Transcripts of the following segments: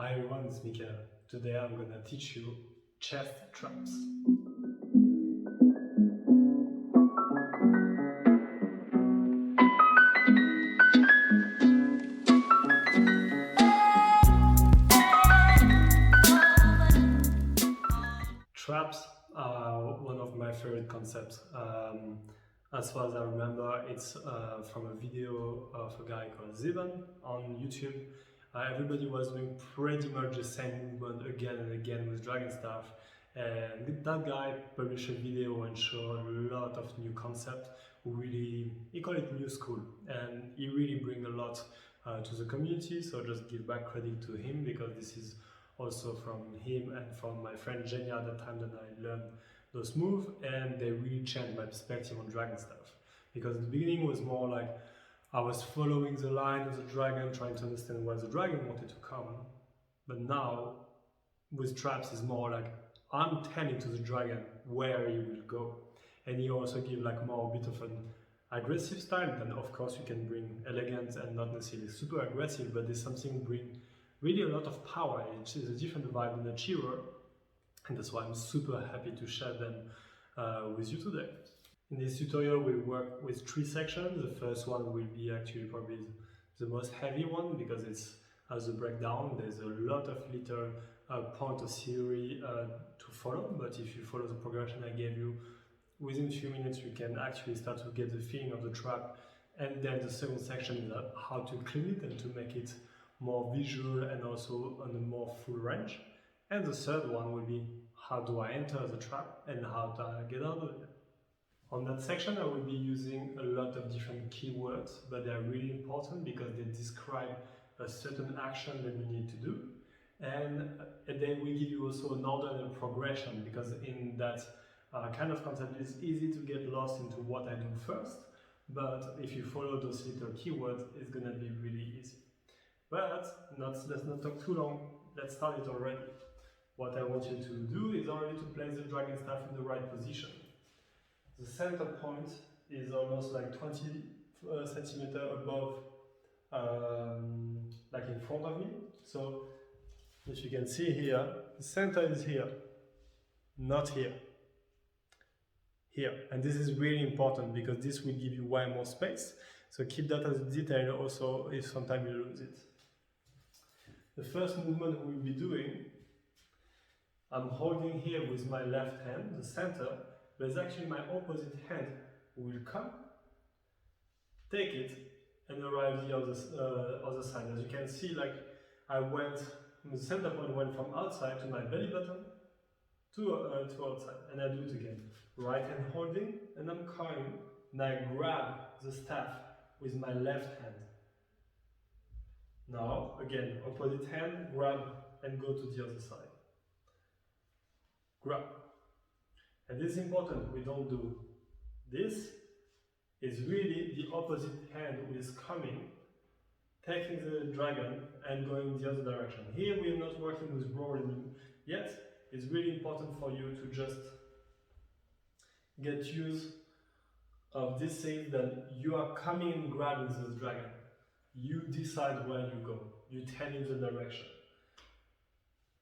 Hi everyone, it's MikaHell. Today I'm gonna teach you chest traps. Traps are one of my favorite concepts. As far as I remember, it's from a video of a guy called Zivan on YouTube. Everybody was doing pretty much the same movement again and again with dragon staff. And that guy published a video and showed a lot of new concepts. He called it new school, and he really bring a lot to the community. So just give back credit to him because this is also from him and from my friend Jenny at the time that I learned those moves, and they really changed my perspective on dragon stuff. Because at the beginning was more like I was following the line of the dragon, trying to understand where the dragon wanted to come. But now with traps is more like I'm telling to the dragon where he will go. And he also give like more a bit of an aggressive style. Then of course you can bring elegant and not necessarily super aggressive, but there's something bring really a lot of power. It is a different vibe in achiever, and that's why I'm super happy to share them with you today. In this tutorial we work with 3 sections. The first one will be actually probably the most heavy one because it's as a breakdown. There's a lot of little point of theory to follow, but if you follow the progression I gave you, within a few minutes you can actually start to get the feeling of the trap. And then the second section is how to clean it and to make it more visual and also on a more full range. And the third one will be how do I enter the trap and how do I get out of it. On that section I will be using a lot of different keywords, but they are really important because they describe a certain action that you need to do. And they will give you also an order and a progression, because in that kind of concept it's easy to get lost into what I do first, but if you follow those little keywords it's gonna be really easy. But let's not talk too long, let's start it already. What I want you to do is already to place the dragon staff in the right position. The center point is almost like 20 centimeters above, like in front of me. So if you can see here, the center is here, not here. Here. And this is really important because this will give you way more space. So keep that as a detail also if sometimes you lose it. The first movement we'll be doing, I'm holding here with my left hand, the center, but it's actually my opposite hand will come, take it, and arrive the other side. As you can see, like the center point went from outside to my belly button to outside, and I do it again. Right hand holding, and I'm coming, and I grab the staff with my left hand. Now, again, opposite hand, grab and go to the other side. Grab. And this is important, we don't do this. It's really the opposite hand who is coming, taking the dragon and going the other direction. Here we are not working with rolling yet. It's really important for you to just get used of this thing that you are coming and grabbing this dragon. You decide where you go. You tell him the direction.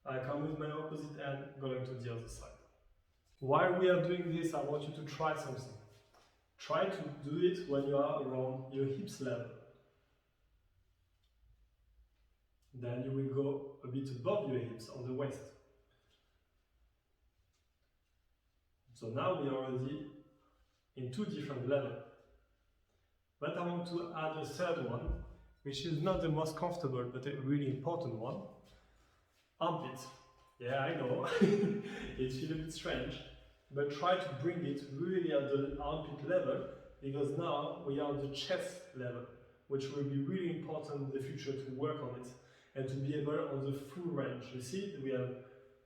I come with my opposite hand going to the other side. While we are doing this, I want you to try something. Try to do it when you are around your hips level. Then you will go a bit above your hips on the waist. So now we are already in 2 different levels. But I want to add a third one, which is not the most comfortable, but a really important one. Armpit. Yeah, I know, it feels a bit strange, but try to bring it really at the armpit level, because now we are on the chest level, which will be really important in the future to work on it and to be able on the full range. You see, we have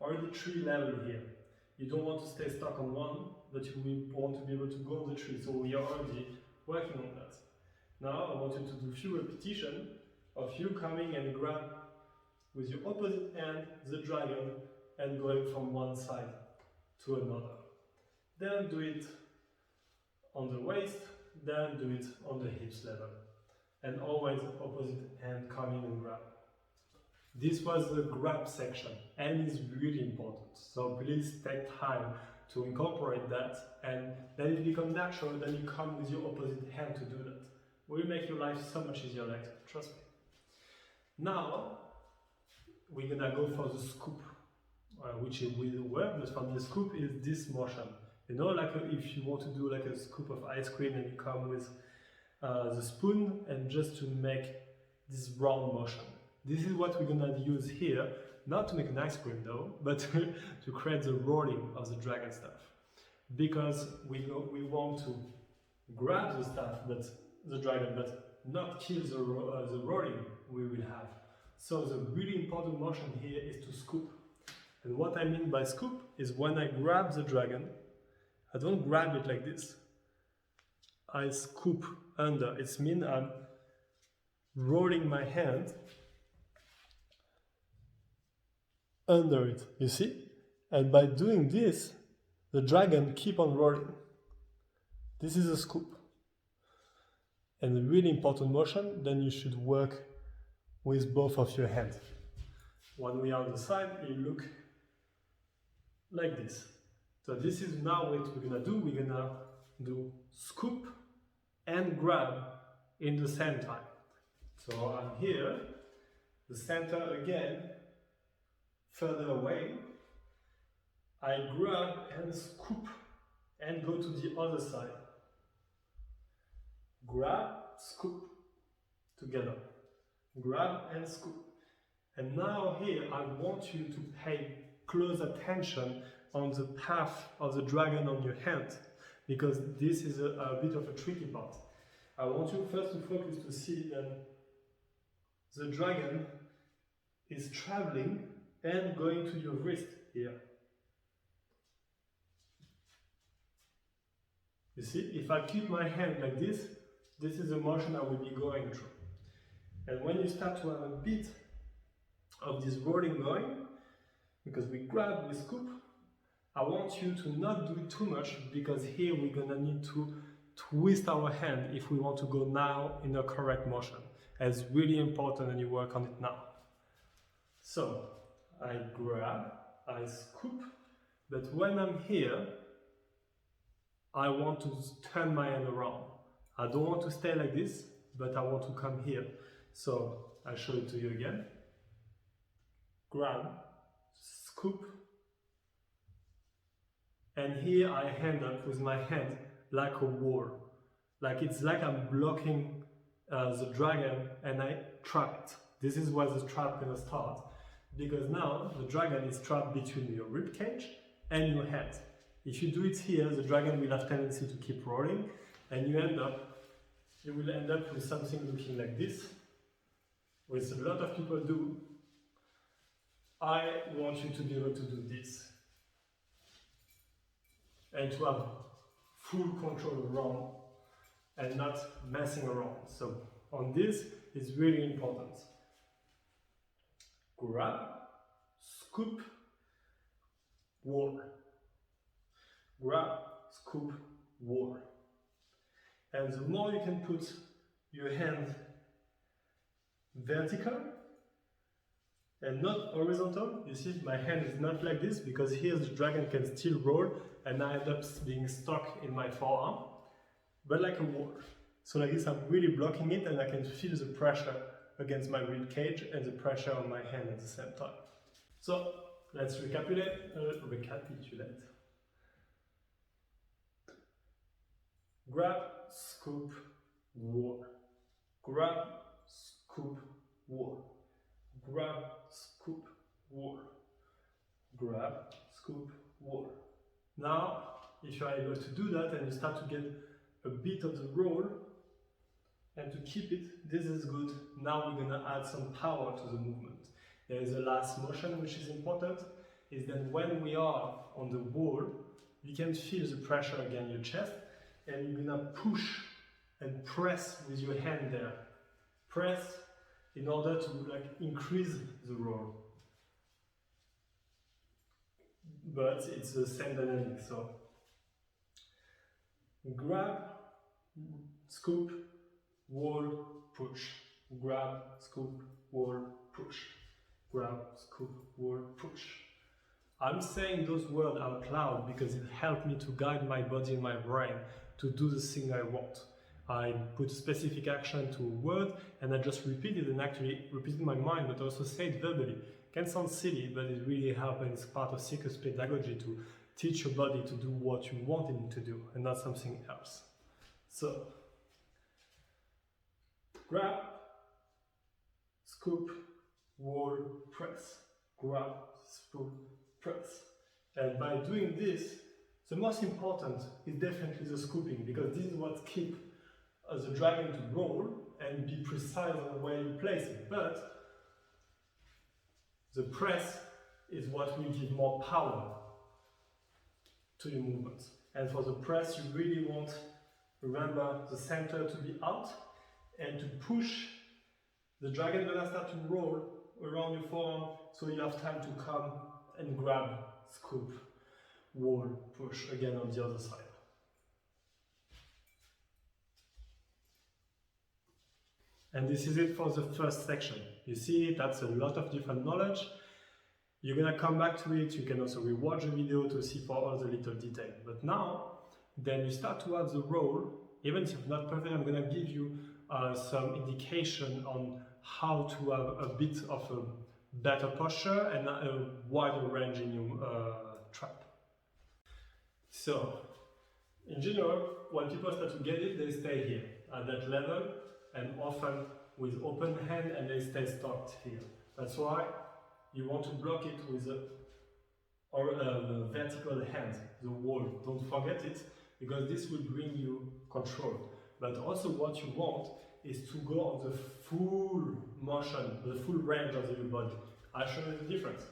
already 3 levels here. You don't want to stay stuck on one, but you will want to be able to go on the 3, so we are already working on that. Now I want you to do a few repetitions of you coming and grab with your opposite hand the dragon and going from one side to another. Then do it on the waist, then do it on the hips level. And always opposite hand coming and grab. This was the grab section and it's really important. So please take time to incorporate that and let it become natural. Then you come with your opposite hand to do that. It will make your life so much easier later, trust me. Now we're gonna go for the scoop, which will work, but for me the scoop is this motion. You know, like if you want to do like a scoop of ice cream and you come with the spoon and just to make this round motion. This is what we're gonna use here, not to make an ice cream though, but to create the rolling of the dragon staff. Because we want to grab the staff, but the dragon, but not kill the rolling we will have. So the really important motion here is to scoop. And what I mean by scoop is when I grab the dragon, I don't grab it like this. I scoop under. It means I'm rolling my hand under it, you see? And by doing this, the dragon keep on rolling. This is a scoop. And a really important motion, then you should work with both of your hands. When we are on the side, you look like this. So this is now what we're gonna do. We're gonna do scoop and grab in the same time. So I'm here, the center again, further away. I grab and scoop and go to the other side. Grab, scoop, together. Grab and scoop. And now here I want you to pay close attention on the path of the dragon on your hand, because this is a bit of a tricky part. I want you first to focus to see that the dragon is traveling and going to your wrist here. You see, if I keep my hand like this, this is the motion I will be going through. And when you start to have a bit of this rolling going, because we grab, we scoop, I want you to not do it too much, because here we're gonna need to twist our hand if we want to go now in a correct motion. And it's really important and you work on it now. So, I grab, I scoop, but when I'm here, I want to turn my hand around. I don't want to stay like this, but I want to come here. So, I'll show it to you again. Grab, scoop, and here I end up with my hand like a wall. Like it's like I'm blocking the dragon and I trap it. This is where the trap gonna start, because now the dragon is trapped between your rib cage and your head. If you do it here, the dragon will have tendency to keep rolling, and you will end up with something looking like this, which a lot of people do. I want you to be able to do this and to have full control around and not messing around. So on this, it's really important. Grab, scoop, wall. Grab, scoop, wall. And the more you can put your hand vertical and not horizontal, you see my hand is not like this, because here the dragon can still roll and I end up being stuck in my forearm, but like a wall. So like this I'm really blocking it and I can feel the pressure against my rib cage and the pressure on my hand at the same time. So let's recapitulate. Grab, scoop, wall. Grab, scoop, wall. Grab, scoop, wall. Grab, scoop, wall. Now, if you are able to do that and you start to get a bit of the roll and to keep it, this is good. Now we're gonna add some power to the movement. There is a last motion which is important, is that when we are on the wall, you can feel the pressure against your chest, and you're gonna push and press with your hand there. Press in order to like increase the roll. But it's the same dynamic, so grab, scoop, wall, push. Grab, scoop, wall, push. grab, scoop, wall, push. I'm saying those words out loud because it helped me to guide my body and my brain to do the thing I want. I put specific action to a word and I just repeat it, and actually repeat it in my mind, but also say it verbally. Can sound silly, but it really helps, and it's part of circus pedagogy to teach your body to do what you want it to do and not something else. So, grab, scoop, wall, press. Grab, scoop, press. And by doing this, the most important is definitely the scooping, because this is what keeps the dragon to roll and be precise on where you place it. But the press is what will give more power to your movements. And for the press, you really want, remember, the center to be out and to push. The dragon gonna start to roll around your forearm, so you have time to come and grab, scoop, wall, push again on the other side. And this is it for the first section. You see, that's a lot of different knowledge. You're gonna come back to it. You can also rewatch the video to see for all the little details. But now, then you start to have the roll. Even if it's not perfect, I'm gonna give you some indication on how to have a bit of a better posture and a wider range in your trap. So, in general, when people start to get it, they stay here at that level, and often with open hand, and they stay stopped here. That's why you want to block it with a vertical hand, the wall. Don't forget it, because this will bring you control. But also what you want is to go on the full motion, the full range of your body. I'll show you the difference.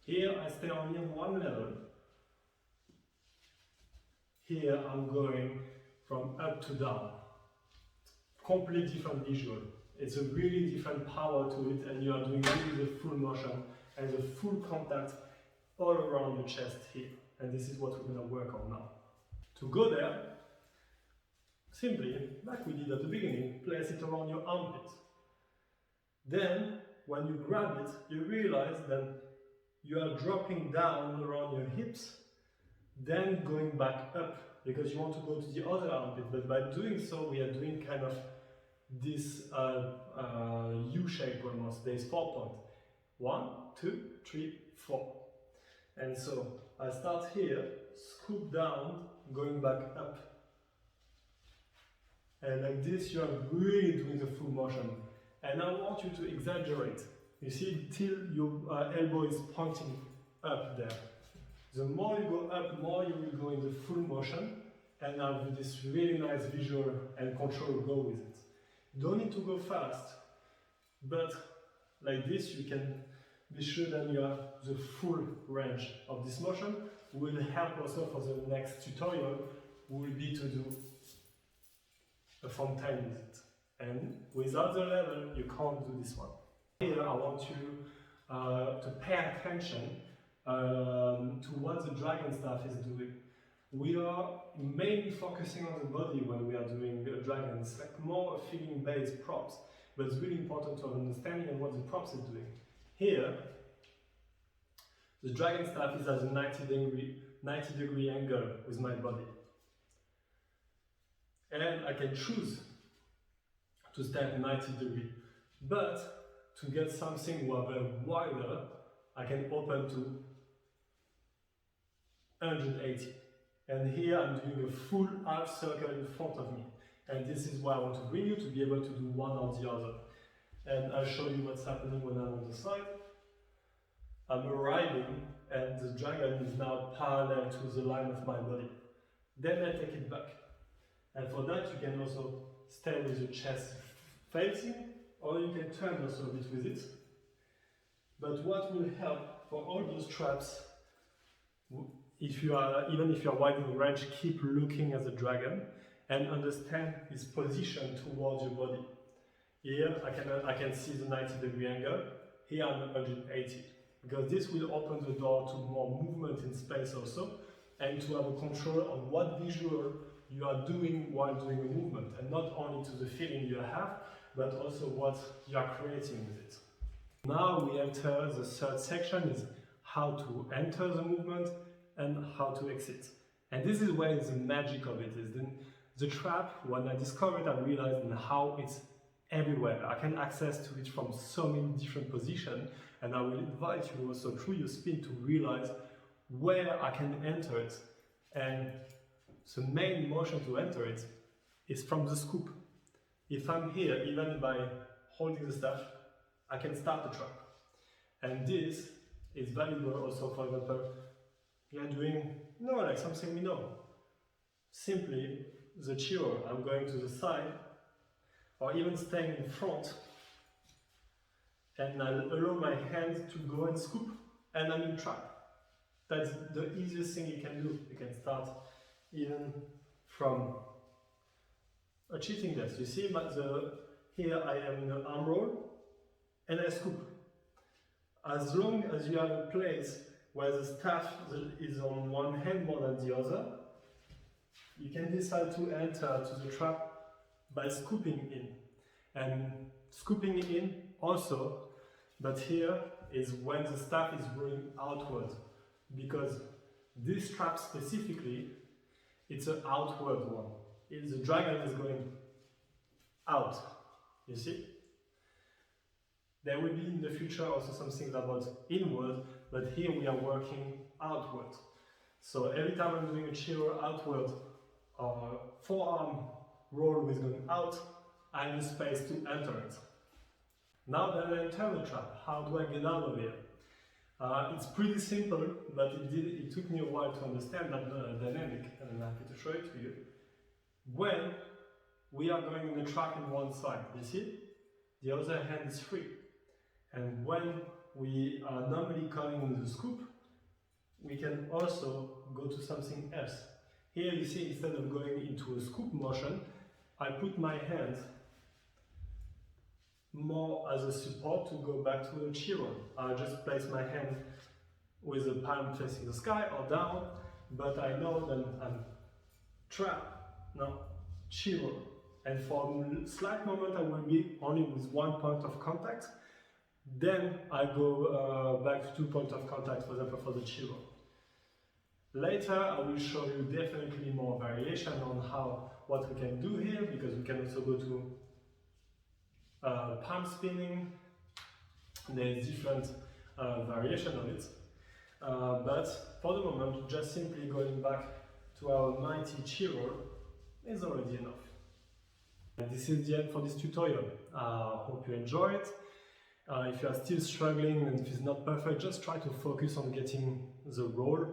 Here I stay only on one level. Here I'm going from up to down. Completely different visual. It's a really different power to it, and you are doing really the full motion and the full contact all around your chest here. And this is what we're going to work on now. To go there, simply, like we did at the beginning, place it around your armpit. Then, when you grab it, you realize that you are dropping down around your hips, then going back up, because you want to go to the other armpit. But by doing so, we are doing kind of this U shape almost. There's 4 points. 1, 2, 3, 4. And so I start here, scoop down, going back up. And like this, you are really doing the full motion. And I want you to exaggerate. You see, till your elbow is pointing up there. The more you go up, more you will go in the full motion, and have this really nice visual and control go with it. You don't need to go fast, but like this you can be sure that you have the full range of this motion. Will help also for the next tutorial, will be to do a fontaine with it. And without the level, you can't do this one. Here I want you to pay attention to what the dragon staff is doing. We are mainly focusing on the body when we are doing dragon. It's like more a feeling-based props, but it's really important to have understanding of what the props is doing. Here, the dragon staff is at a 90 degree angle with my body. And I can choose to stand 90 degree, but to get something wider, I can open to 180. And here I'm doing a full half circle in front of me. And this is why I want to bring you to be able to do one or the other. And I'll show you what's happening when I'm on the side. I'm arriving, and the dragon is now parallel to the line of my body. Then I take it back. And for that you can also stay with your chest facing, or you can turn also a bit with it. But what will help for all those traps, even if you are wide in range, keep looking at the dragon and understand his position towards your body. Here I can see the 90 degree angle, here I'm 180. Because this will open the door to more movement in space also, and to have a control on what visual you are doing while doing a movement, and not only to the feeling you have, but also what you are creating with it. Now we enter the third section, is how to enter the movement and how to exit. And this is where the magic of it is. Then the trap, when I discovered, I realized how it's everywhere. I can access to it from so many different positions, and I will invite you also through your spin to realize where I can enter it. And the main motion to enter it is from the scoop. If I'm here, even by holding the staff, I can start the trap. And this is valuable also, for example, we are doing, like something we know. Simply, the chiro, I'm going to the side, or even staying in front, and I'll allow my hand to go and scoop, and I'm in trap. That's the easiest thing you can do. You can start even from a cheating desk. You see, here I am in the arm roll, and I scoop. As long as you have a place where the staff is on one hand more than the other, you can decide to enter to the trap by scooping in. And scooping in also, but here is when the staff is going outward, because this trap specifically, it's an outward one. The dragon is going out, you see? There will be in the future also something about inward, but here we are working outward. So every time I'm doing a chiro outward, or forearm roll is going out, I have space to enter it. Now that I enter the trap, how do I get out of here? It's pretty simple, but it took me a while to understand that dynamic, and I'm happy to show it to you. When we are going in the trap in one side, you see? The other hand is free. And when we are normally coming in the scoop, we can also go to something else. Here you see, instead of going into a scoop motion, I put my hand more as a support to go back to a chiro. I just place my hand with the palm facing the sky or down, but I know that I'm trapped, chiro. And for a slight moment I will be only with one point of contact. Then I go back to 2 points of contact, for example, for the chiro. Later I will show you definitely more variation on what we can do here, because we can also go to palm spinning. There is different variation of it. But for the moment, just simply going back to our mighty chiro is already enough. And this is the end for this tutorial. Hope you enjoy it. If you are still struggling and if it's not perfect, just try to focus on getting the roll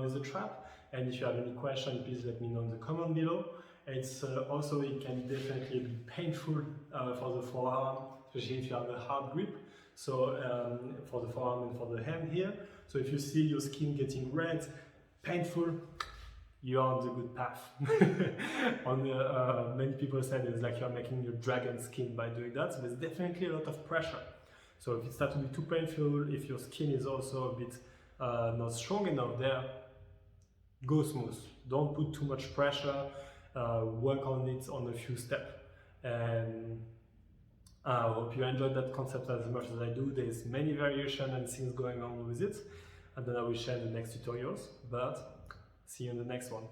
with the trap. And if you have any question, please let me know in the comment below. It's also, it can definitely be painful for the forearm, especially if you have a hard grip. So for the forearm and for the hand here. So if you see your skin getting red, painful, you are on the good path. Many people said it's like you're making your dragon skin by doing that. So there's definitely a lot of pressure. So if it starts to be too painful, if your skin is also a bit not strong enough there, go smooth. Don't put too much pressure. Work on it on a few steps. And I hope you enjoyed that concept as much as I do. There's many variations and things going on with it. And then I will share in the next tutorials. But see you in the next one.